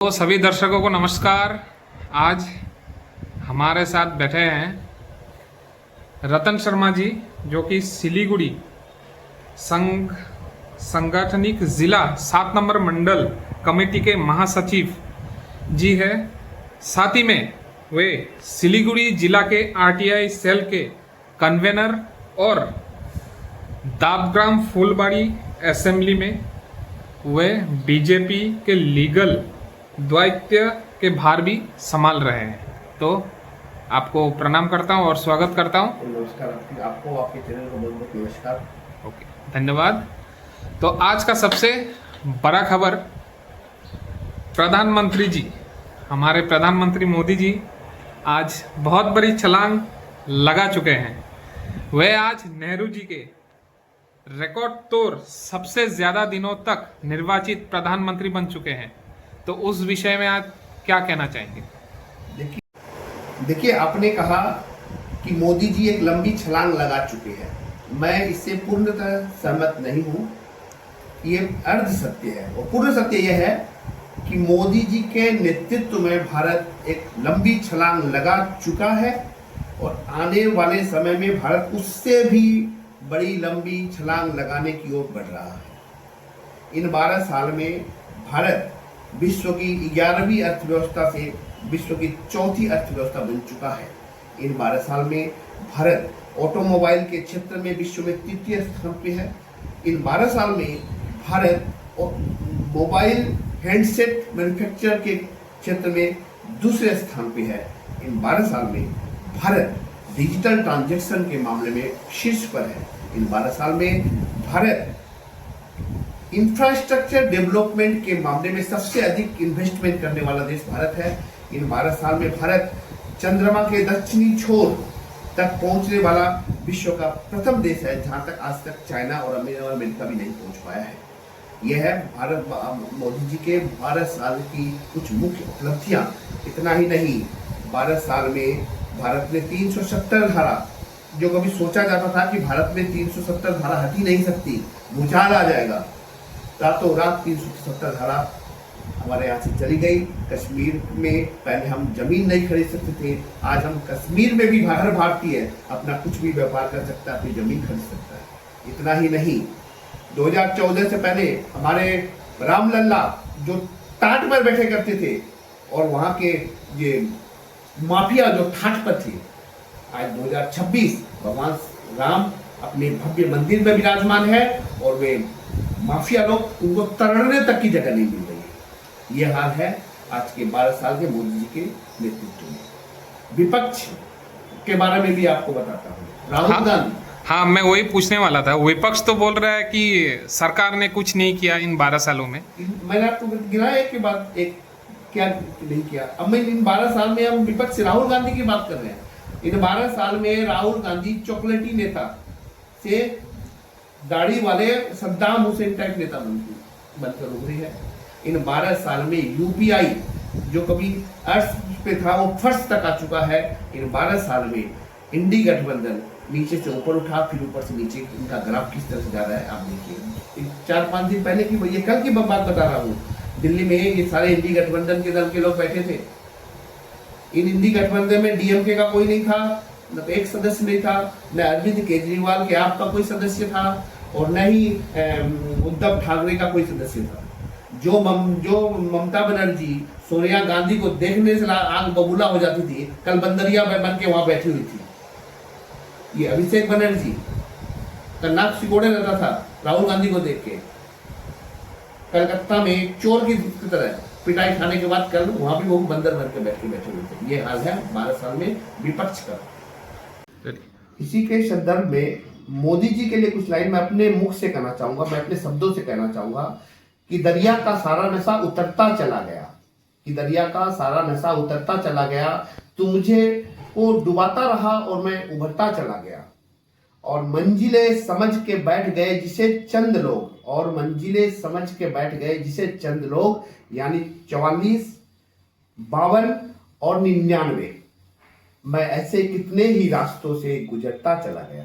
तो सभी दर्शकों को नमस्कार। आज हमारे साथ बैठे हैं रतन शर्मा जी, जो कि सिलीगुड़ी संगठनिक जिला 7 नंबर मंडल कमेटी के महासचिव जी है। साथ ही में वे सिलीगुड़ी जिला के आरटीआई सेल के कन्वेनर और दाबग्राम फूलबाड़ी असेंबली में वे बीजेपी के लीगल द्वैत्य के भार भी संभाल रहे हैं। तो आपको प्रणाम करता हूं और स्वागत करता हूं। नमस्कार आपको, आपके चैनल को बहुत बहुत नमस्कार। ओके, धन्यवाद। तो आज का सबसे बड़ा खबर, प्रधानमंत्री जी, हमारे प्रधानमंत्री मोदी जी आज बहुत बड़ी छलांग लगा चुके हैं। वे आज नेहरू जी के रिकॉर्ड तोड़ सबसे ज्यादा दिनों तक निर्वाचित प्रधानमंत्री बन चुके हैं। तो उस विषय में आज क्या कहना चाहेंगे? देखिए, आपने कहा कि मोदी जी एक लंबी छलांग लगा चुके हैं। मैं इससे पूर्णतः सहमत नहीं हूं। ये अर्ध सत्य है और पूर्ण सत्य यह है कि मोदी जी के नेतृत्व में भारत एक लंबी छलांग लगा चुका है और आने वाले समय में भारत उससे भी बड़ी लंबी छलांग लगाने की ओर बढ़ रहा है। इन 12 साल में भारत विश्व की 11वीं अर्थव्यवस्था से विश्व की 4थी अर्थव्यवस्था बन चुका है। इन 12 साल में भारत ऑटोमोबाइल के क्षेत्र में विश्व में 3य स्थान पे है। इन 12 साल में भारत मोबाइल हैंडसेट मैन्युफैक्चर के क्षेत्र में 2रे स्थान पे है। इन 12 साल में भारत डिजिटल ट्रांजैक्शन के मामले में शीर्ष पर है। इन 12 साल में भारत इंफ्रास्ट्रक्चर डेवलपमेंट के मामले में सबसे अधिक इन्वेस्टमेंट करने वाला देश भारत है। इन 12 साल में भारत चंद्रमा के दक्षिणी छोर तक पहुंचने वाला विश्व का प्रथम देश है, जहां तक आज तक चाइना और अमेरिका भी नहीं पहुंच पाया है। यह है भारत मोदी जी के 12 साल की कुछ मुख्य उपलब्धियां। इतना ही नहीं, 12 साल में भारत ने 370 धारा, जो कभी सोचा जाता था कि भारत में 370 धारा हट ही नहीं सकती, भूचाल आ जाएगा, रातों रात 370 धारा हमारे यहाँ से चली गई। कश्मीर में पहले हम जमीन नहीं खरीद सकते थे, आज हम कश्मीर में भी हर भारतीय अपना कुछ भी व्यापार कर सकता है, अपनी जमीन खरीद सकता है। इतना ही नहीं, 2014 से पहले हमारे रामलल्ला जो टाट पर बैठे करते थे और वहाँ के ये माफिया जो ठाट पर थे, आज 2026 भगवान राम अपने भव्य मंदिर में विराजमान है और वे माफिया लोग उनको तड़ने तक की जगह नहीं मिल रही है। यह हाल है आज के 12 साल के मोदी जी के नेतृत्व में। विपक्ष के बारे में भी आपको बताता हूँ। राहुल गांधी, हाँ, मैं वही पूछने वाला था। विपक्ष तो बोल रहा है कि सरकार ने कुछ नहीं किया इन 12 सालों में। मैंने आपको गिनाया एक के बाद एक क्या नहीं किया। अब मैं इन 12 साल में हम विपक्ष राहुल गांधी की बात कर रहे हैं। इन 12 साल में राहुल गांधी चॉकलेटी नेता से दाढ़ी वाले सद्दाम हुसैन टाइप नेता बनकर उभरी है। इन 12 साल में यूपीआई जो कभी अर्श पे था वो फर्श तक आ चुका है। इन 12 साल में इंडी गठबंधन नीचे से ऊपर उठा, फिर ऊपर से नीचे, इनका ग्राफ किस तरह से जा रहा है आप देखिए। 4-5 दिन पहले की, ये कल की बात बता रहा हूँ, दिल्ली में ये सारे इंडी गठबंधन के दल के लोग बैठे थे। इन इंडी गठबंधन में डीएमके का कोई नहीं था, न एक सदस्य नहीं था, न अरविंद केजरीवाल के आप का कोई सदस्य था और न ही उद्धव ठाकरे का कोई सदस्य था। जो ममता बनर्जी सोनिया गांधी को देखने से आग बबूला हो जाती थी, कल बंदरिया बन के वहां बैठी हुई थी। ये अभिषेक बनर्जी का नाक सिकोड़े रहता था राहुल गांधी को देख के। कलकत्ता में एक चोर की तरह पिटाई खाने के बाद कल वहां भी वो बंदर बन के बैठे हुए थे। ये हाल है 12 साल में विपक्ष का। इसी के संदर्भ में मोदी जी के लिए कुछ लाइन मैं अपने मुख से कहना चाहूंगा, मैं अपने शब्दों से कहना चाहूंगा कि दरिया का सारा नशा उतरता चला गया, कि दरिया का सारा नशा उतरता चला गया, तो मुझे वो डुबाता रहा और मैं उभरता चला गया। और मंजिलें समझ के बैठ गए जिसे चंद लोग, और मंजिलें समझ के बैठ गए जिसे चंद लोग, यानी 44, 52 और 99। मैं ऐसे कितने ही रास्तों से गुजरता चला गया।